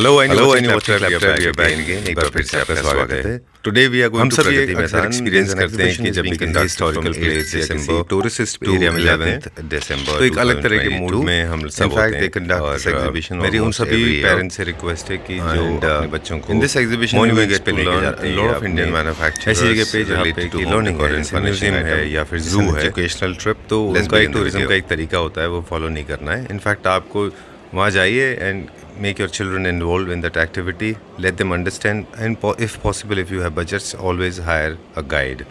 Hello any watching laptop we are back again एक बार फिर से आपका स्वागत है। Today we are going to Pragati Maidan experience करते हैं कि जब भी हिस्टोरिकल प्लेस दिसंबर टूरिस्ट एरिया में 11th दिसंबर तो एक अलग तरह के मूड में हम सब होते हैं। They conduct exhibition. मेरी उन सभी पेरेंट्स से रिक्वेस्ट है कि जो अपने बच्चों को इन दिस एग्जीबिशन में get to learn lot of Indian manufacturing ऐसी जगह पे जहाँ पे कि लर्निंग और इन्फॉर्मेशन है या फिर जू है एजुकेशनल ट्रिप, तो उनका एक टूरिज्म का एक तरीका होता है वो फॉलो नहीं करना है। इनफैक्ट आपको वहाँ जाइए and make your children involved in that activity, let them understand, and if possible, if you have budgets, always hire a guide.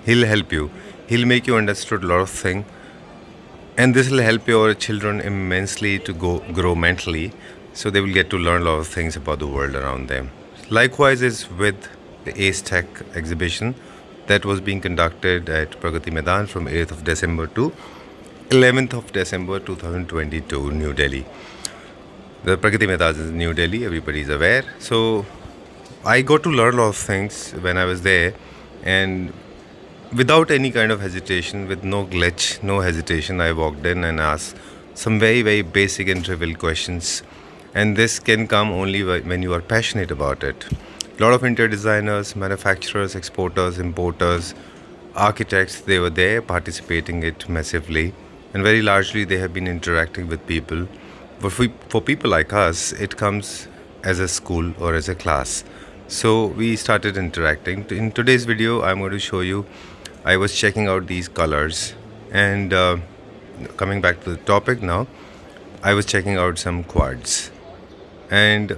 He'll help you, he'll make you understood a lot of things, and this will help your children immensely to grow mentally, so they will get to learn a lot of things about the world around them. Likewise is with the Ace Tech exhibition that was being conducted at Pragati Maidan from 8th of December to 11th of December 2022, New Delhi. The Pragati Maidan is in New Delhi, everybody is aware. So I got to learn a lot of things when I was there, and without any kind of hesitation, with no glitch, no hesitation, I walked in and asked some very, very basic and trivial questions. And this can come only when you are passionate about it. A lot of interior designers, manufacturers, exporters, importers, architects, they were there participating it massively. And very largely they have been interacting with people. But for people like us, it comes as a school or as a class. So we started interacting. In today's video, I'm going to show you, I was checking out these colors. And coming back to the topic now, I was checking out some quads. And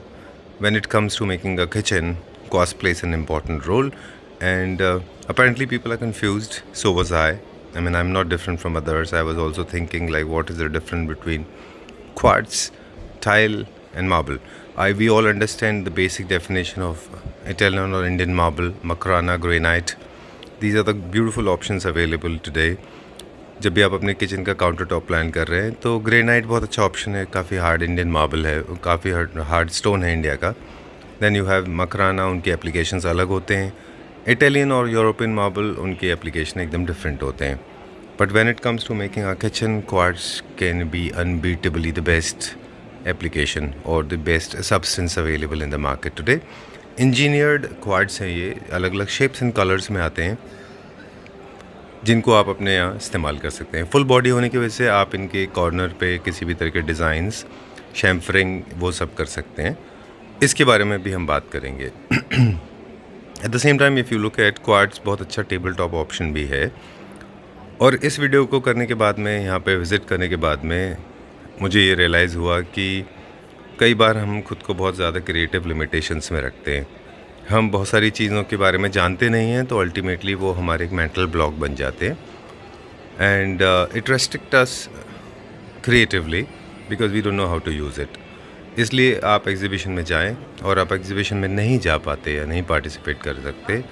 when it comes to making a kitchen, cost plays an important role. And apparently people are confused. So was I. I mean, I'm not different from others. I was also thinking like, what is the difference between quartz, tile and marble. We all understand the basic definition of Italian or Indian marble, Makrana, granite. These are the beautiful options available today. जब भी आप अपने kitchen का counter top plan कर रहे हैं तो granite बहुत अच्छा ऑप्शन है, काफ़ी हार्ड इंडियन मार्बल है, काफ़ी हार्ड स्टोन है इंडिया का। देन यू हैव मकराना, उनके एप्लीकेशंस अलग होते हैं। इटालियन और यूरोपियन मार्बल, उनके एप्लीकेशन एकदम डिफरेंट होते हैं। But when it comes to making a kitchen, quartz can be unbeatably the best application or the best substance available in the market today. Engineered quartz हैं ये, अलग अलग shapes and colors में आते हैं जिनको आप अपने यहाँ इस्तेमाल कर सकते हैं। फुल बॉडी होने की वजह से आप इनके कॉर्नर पे किसी भी तरह के डिज़ाइंस, शैम्फरिंग, वो सब कर सकते हैं। इसके बारे में भी हम बात करेंगे। At the same time if you look at quartz, बहुत अच्छा टेबल टॉप ऑप्शन भी है। और इस वीडियो को करने के बाद में, यहाँ पे विज़िट करने के बाद में मुझे ये रियलाइज़ हुआ कि कई बार हम खुद को बहुत ज़्यादा क्रिएटिव लिमिटेशंस में रखते हैं। हम बहुत सारी चीज़ों के बारे में जानते नहीं हैं, तो अल्टीमेटली वो हमारे एक मेंटल ब्लॉक बन जाते हैं and it restrict us creatively because we don't know how to use it. इसलिए आप एग्जीबिशन में जाएं, और आप एग्जीबिशन में नहीं जा पाते या नहीं पार्टिसिपेट कर सकते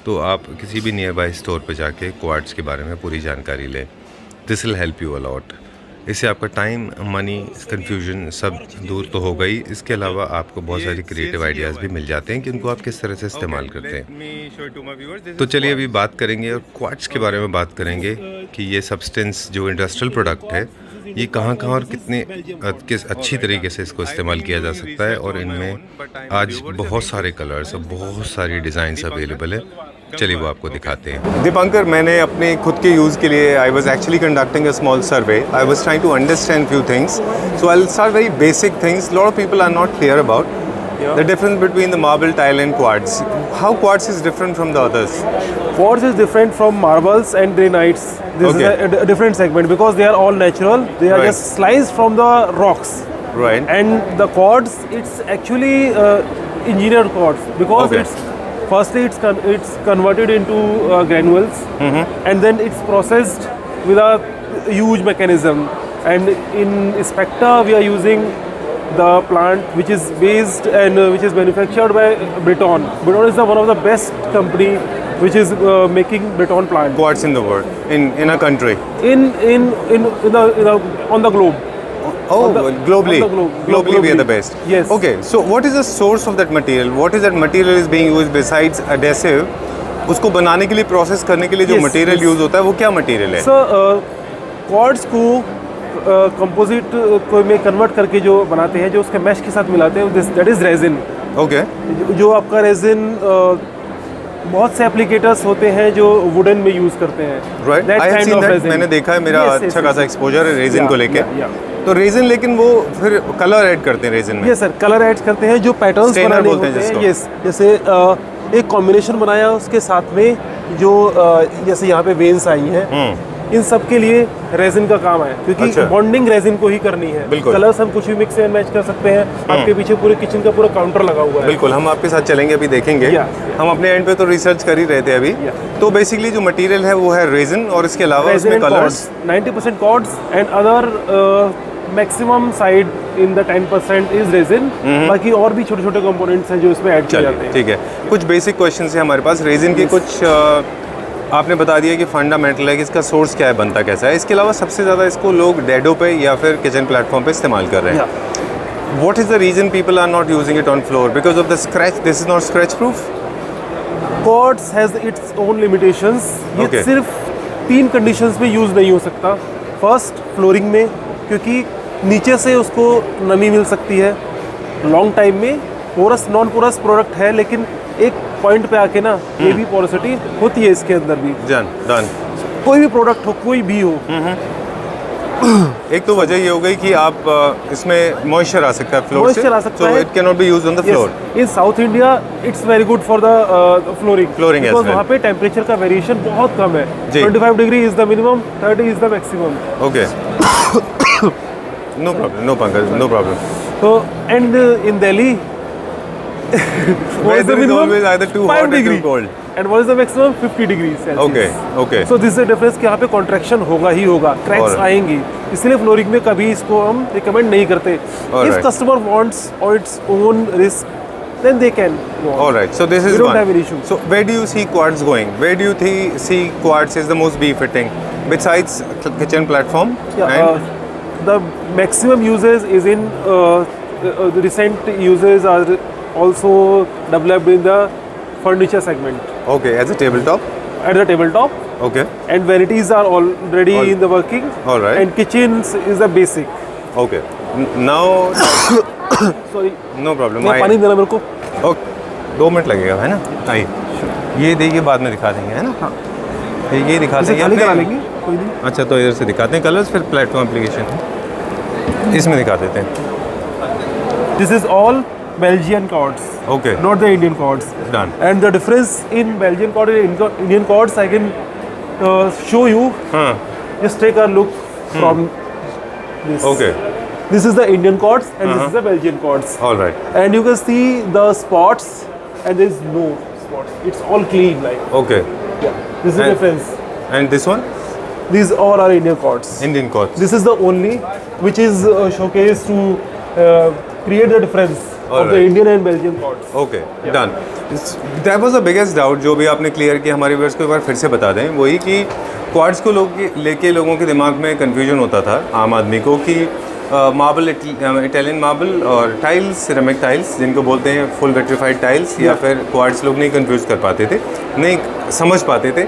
तो आप किसी भी नियर बाय स्टोर पर जाके क्वार्ट्ज के बारे में पूरी जानकारी लें। This will help you a lot. इससे आपका टाइम, मनी, कन्फ्यूजन सब दूर तो हो गई। इसके अलावा आपको बहुत सारी क्रिएटिव आइडियाज़ भी मिल जाते हैं कि उनको आप किस तरह से इस्तेमाल करते हैं। तो चलिए अभी बात करेंगे और क्वार्ट्ज के बारे में बात करेंगे कि ये सब्सटेंस जो इंडस्ट्रियल प्रोडक्ट है, ये कहाँ और किस अच्छी तरीके से इसको इस्तेमाल किया जा सकता है। और इनमें आज बहुत सारे कलर्स और बहुत सारी डिज़ाइंस अवेलेबल है। चलिए वो आपको दिखाते हैं। दीपांकर, मैंने अपने खुद के यूज़ के लिए I was actually conducting a small survey. I was trying to understand few things, so I will start very basic things lot of people are not clear about the difference between the marble, tile and quartz. How quartz is different from the others? Quartz is different from marbles and granites. This is a different segment because they are all natural. They are just sliced from the rocks. Right. And the quartz, it's actually engineered quartz because it's converted into granules, and then it's processed with a huge mechanism. And in Spectra, we are using the plant which is based and which is manufactured by Breton. Breton is one of the best company which is making Breton plant. Quartz in the world, in a country. In on the globe. Oh, globally. Globally, we are the best. Yes. Okay, so what is the source of that material? What is that material is being used besides adhesive? उसको बनाने के लिए, process करने के लिए जो material use होता है वो क्या मटेरियल है? So quartz को कंपोजिट को में कन्वर्ट करके जो बनाते हैं, जो उसके मैश के साथ मिलाते हैं, दैट इज़ रेजिन। ओके। जो आपका रेजिन बहुत से एप्लीकेटर्स होते हैं जो वुडन में यूज़ करते हैं। Right, I have seen that, मैंने देखा है, मेरा अच्छा खासा एक्सपोजर है रेजिन को लेके। तो रेजिन, लेकिन वो फिर कलर ऐड करते हैं रेजिन में? यस सर, कलर ऐड करते हैं जो पैटर्न्स बनाने होते हैं। यस, जैसे एक कॉम्बिनेशन बनाया उसके साथ में जो जैसे यहाँ पे वेन्स आई हैं, इन सब के लिए रेजिन का काम है, क्योंकि बॉन्डिंग रेजिन को ही करनी है। कलर्स हम कुछ भी मिक्स एंड मैच कर सकते हैं। आपके पीछे पूरे किचन का पूरा काउंटर लगा हुआ है। बिल्कुल, हम आपके साथ चलेंगे, अभी देखेंगे। हम अपने एंड पे तो रिसर्च कर ही रहे थे अभी। तो बेसिकली जो मटेरियल है वो है रेजिन, और इसके अलावा इसमें colours 90% quartz and other maximum side in the 10% is resin. बाकी और भी छोटे छोटे कंपोनेंट्स हैं जो इसमें ऐड किए जाते हैं। ठीक है, कुछ बेसिक क्वेश्चन है हमारे पास रेजिन की। कुछ आपने बता दिया कि फंडामेंटल है कि इसका सोर्स क्या है, बनता कैसा है। इसके अलावा सबसे ज़्यादा इसको लोग डैडो पे या फिर किचन प्लेटफॉर्म पे इस्तेमाल कर रहे हैं। What is the reason people are not using it on floor? Because of the scratch, this is not scratch proof. Quartz has its own limitations. ये सिर्फ 3 कंडीशंस में यूज़ नहीं हो सकता। फर्स्ट, फ्लोरिंग में, क्योंकि नीचे से उसको नमी मिल सकती है। लॉन्ग टाइम में पोरस नॉन पोरस प्रोडक्ट है, लेकिन एक पॉइंट पे आके ना ये भी पोरोसिटी होती है इसके अंदर भी। डन। कोई भी प्रोडक्ट हो, कोई भी हो। एक तो वजह ये हो गई कि आप इसमें मॉइस्चर आ सकता है फ्लोर से, मॉइस्चर आ सकता है, it can not be used on the floor. In south India it's very good for the flooring because वहाँ पे टेम्परेचर का वेरिएशन बहुत कम है। 25 degree is the minimum, 30 is the maximum. Okay, no problem, no Pankaj, no problem. तो and in Delhi what is the minimum? Always either too hot or too cold. And what is the maximum? 50 degrees Celsius. Okay. So this is the difference कि यहाँ पे contraction होगा ही होगा, cracks आएंगी, इसलिए flooring में कभी इसको हम रिकमेंड नहीं करते। If customer wants on its own risk, then they can go on. All right. So this is we don't one. have any issue. So where do you see quartz going? Where do you see quartz is the most befitting besides kitchen platform? Yeah. The maximum uses is in the recent uses are also developed in the furniture segment. Okay, as a tabletop? At the tabletop. Okay. And vanities are already in the working. All right. And kitchens is the basic. Okay. Now. Sorry. No problem. मैं पानी देना मेरे को. Okay. 2 minute लगेगा, है ना? आइए. ये देखिए, बाद में दिखा देंगे, है ना? हाँ. ये दिखा देंगे. खाली करा लेंगे. कोई नहीं. अच्छा, तो इधर से दिखाते हैं कलर्स, फिर प्लेटफॉर्म एप्लीकेशन इसमें दिखा देते हैं. This is all Belgian cords. Okay. Not the Indian cords. Done. And the difference in Belgian cord and Indian cords, I can show you. Just take a look from this. Okay. This is the Indian cords and this is the Belgian cords. All right. And you can see the spots, and there is no spots. It's all clean, like. Okay. Yeah. This is the difference. And this one? These all are Indian cords. Indian cords. This is the only which is showcased to create the difference of the Indian and Belgian cords. Okay, done. That was the biggest doubt जो भी आपने clear किया हमारे viewers को, एक बार फिर से बता दें। वही कि क्वार्ट्ज को लेके लोगों के दिमाग में कन्फ्यूजन होता था आम आदमी को कि मार्बल, इटालियन मार्बल और टाइल्स, सिरेमिक टाइल्स जिनको बोलते हैं फुल वेट्रीफाइड टाइल्स, या फिर क्वार्ट्ज लोग नहीं कन्फ्यूज कर पाते थे, नहीं समझ पाते थे।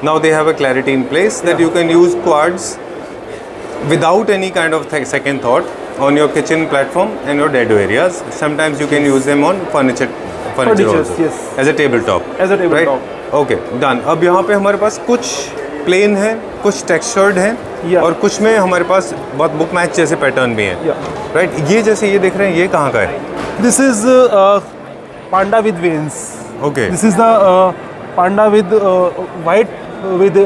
Now they have a clarity in place that you can use quartz without any kind of second thought on your kitchen platform and your dado areas. Sometimes you can use them on furniture also. Yes. As a tabletop. As a tabletop. Right? Okay, done. अब यहाँ पे हमारे पास कुछ plane है, कुछ textured है, और कुछ में हमारे पास बहुत बुक मैच जैसे पैटर्न भी हैं। राइट, ये जैसे ये देख रहे हैं, ये कहाँ का है? This is panda with veins. Okay. This is the panda with white with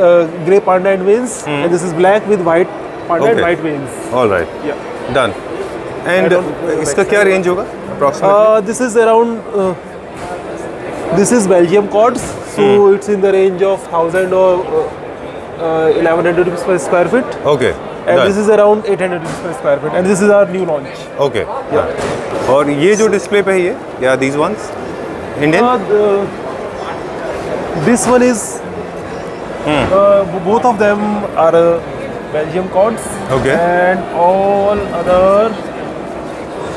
grey panda and veins, and this is black with white panda and white veins. All right. Yeah. Done. And इसका क्या range होगा approximately? This is around this is Belgium cords, so it's in the range of 1000 or 1100 rupees per square feet. Okay. And this is around 800 rupees per square feet, and this is our new launch. Okay. Yeah. और ये जो display पे है ये, या these ones Indian? This one is both of them are Belgium cords. Okay. And all other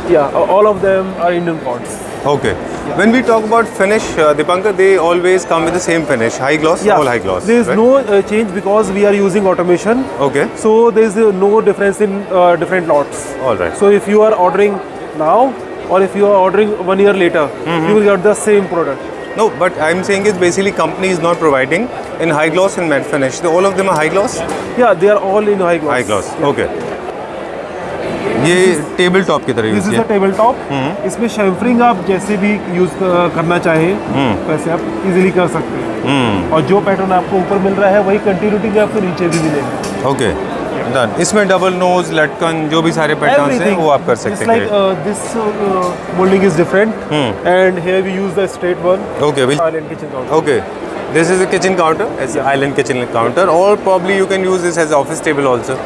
Yeah, all of them are Indian pots. Okay. When we talk about finish, Dipankar, they always come with the same finish, high gloss, all high gloss. There is right? no change because we are using automation. Okay. So there is no difference in different lots. All right. So if you are ordering now or if you are ordering 1 year later, you will get the same product. No, but I'm saying is basically company is not providing in high gloss and matte finish. So all of them are high gloss? Yeah, they are all in high gloss. High gloss. Yeah. Okay. ये table top की तरह this use is a किया। Table top. इसमें शैम्फरिंग आप जैसे भी use करना चाहें वैसे आप इजीली कर सकते हैं। और जो पैटर्न आपको ऊपर मिल रहा है वही कंटिन्यूटी में आपको नीचे भी मिलेगा। Okay done. इसमें डबल नोज, लटकन, जो भी सारे पैटर्न्स हैं वो आप कर सकते हैं। This moulding is different and here we use the straight one. Okay island kitchen counter. Okay, this is a kitchen counter. It's an island kitchen counter, or probably you can use this as office table also.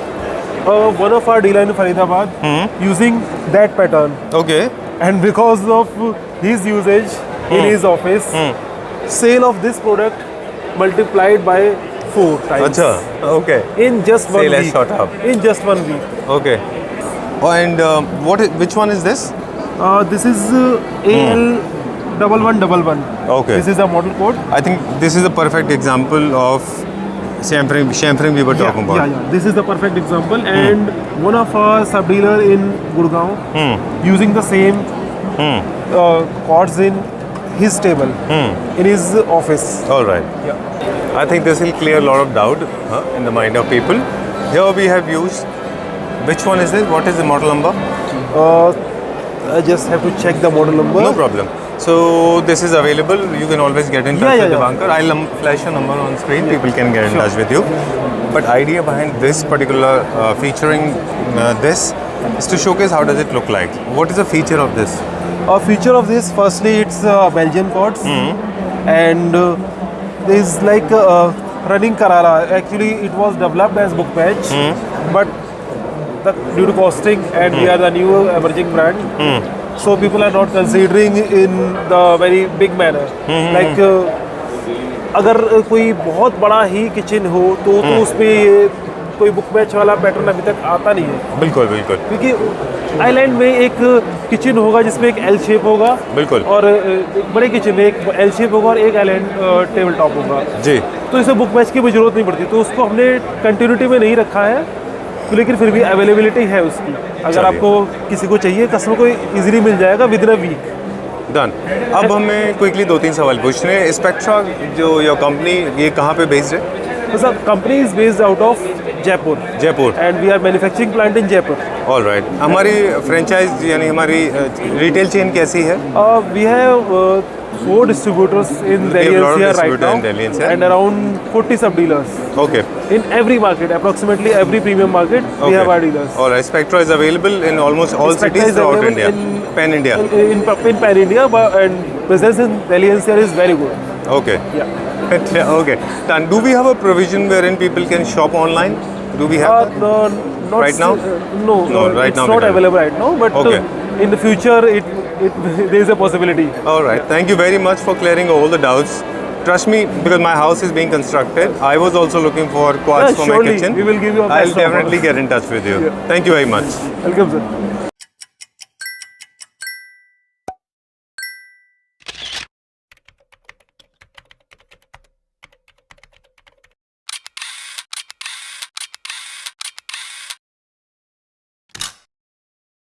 One of our dealer in Faridabad using that pattern, Okay, and because of his usage in his office, sale of this product multiplied by 4 times. अच्छा, okay, In just one Sale has week. shot up. In just 1 week. okay. Oh, and which one is this? This is AL 1111. Okay. This is a model code. I think this is a perfect example of chamfering we were talking about. Yeah. This is the perfect example, and one of our sub dealer in Gurgaon using the same cords in his table in his office. All right. Yeah. I think this will clear a lot of doubt in the mind of people. Here we have used. Which one is this? What is the model number? I just have to check the model number. No problem. So this is available. You can always get in touch with Dipankar. I'll flash your number on screen. People can get in touch with you. But idea behind this particular featuring this is to showcase how does it look like. What is the feature of this? A feature of this, firstly, it's Belgian cords, and there is like running Carrara. Actually, it was developed as book patch, but due to costing, and we are the new emerging brand. So people are not considering in the very big manner. Like अगर कोई बहुत बड़ा ही kitchen हो तो उसमें ये कोई book match वाला पैटर्न अभी तक आता नहीं है। बिल्कुल बिल्कुल। क्योंकि आइलैंड में एक किचन होगा जिसमें एक एल शेप होगा। बिल्कुल। और एक बड़े किचन में एक एल शेप होगा और एक आइलैंड टेबल टॉप होगा। जी। तो इसे बुक मैच की भी जरूरत नहीं पड़ती, तो उसको हमने कंटिन्यूटी में नहीं रखा है, तो लेकिन फिर भी अवेलेबिलिटी है उसकी। अगर आपको किसी को चाहिए कस्टमर को इजीली मिल जाएगा within a week. Done. अब हमें क्विकली 2-3 सवाल पूछने हैं। स्पेक्ट्रा जो योर कंपनी ये कहाँ पे बेस्ड है? Sir company is based out of Jaipur. Jaipur. And we are manufacturing plant in Jaipur. All right. हमारी फ्रेंचाइज यानी हमारी रिटेल चेन कैसी है? We have 4 distributors in Delhi NCR right now, and around 40 sub dealers. Okay. In every market, approximately every premium market, we have our dealers. All right. Spectra is available in almost all Spectra cities is throughout available India. Pan India. In Pan India, and presence in Delhi NCR is very good. Okay. Yeah. Okay. Then do we have a provision wherein people can shop online? Do we have that? No, not Right now? No, right it's now not we don't. available right now. But Okay. in the future, there is a possibility. All right. Thank you very much for clearing all the doubts. Trust me, because my house is being constructed. I was also looking for quads for my surely, kitchen. we will give you a I'll best offer. definitely get in touch with you. Yeah. Thank you very much. Welcome, sir.